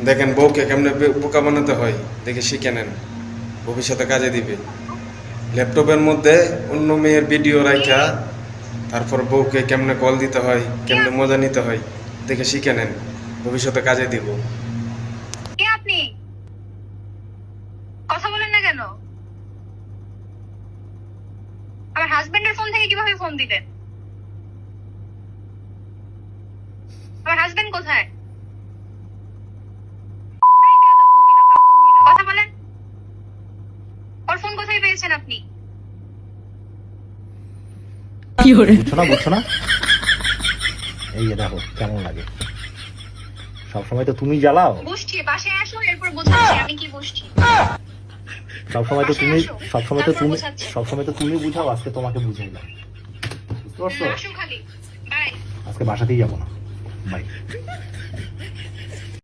দেখেন বউকে কেমনে বোকা বানাতে হয় দেখে শিখে নেন, ভবিষ্যতে কাজে দিবে। ল্যাপটপের মধ্যে অন্য মেয়ের ভিডিও রাখা, তারপর বউকে কেমনে কল দিতে হয়, কে কেমনে আপনি? মজা নিতে হয় দেখে শিখে নেন, ভবিষ্যতে কাজে দিব। কে আপনি? কথা বলেন না কেন? আমার হাজবেন্ডের ফোন থেকে কিভাবে ফোন দিলেন? আমার হাজবেন্ড কোথায়? এই বেয়াদব মহিলা, ফালতু মহিলা, কথা বলেন। ওর ফোন কোথায় পেয়েছেন আপনি? বুঝছো না, বুঝছো না? এই যে দেখো কেমন লাগে। সবসময় তো তুমি জ্বালাও, বুঝছি, বাসায় আসো এরপর বোঝাচ্ছি আমি কি বুঝছি। সবসময় তো তুমি, সবসময় তো তারপর তুমি, বোঝাচ্ছি। সবসময় তো তুমি বুঝাও, আজকে তোমাকে বুঝাইলাম। বুঝতে পারছো? আসো খালি। বাই। আজকে বাসাতেই যাবো না, বাই।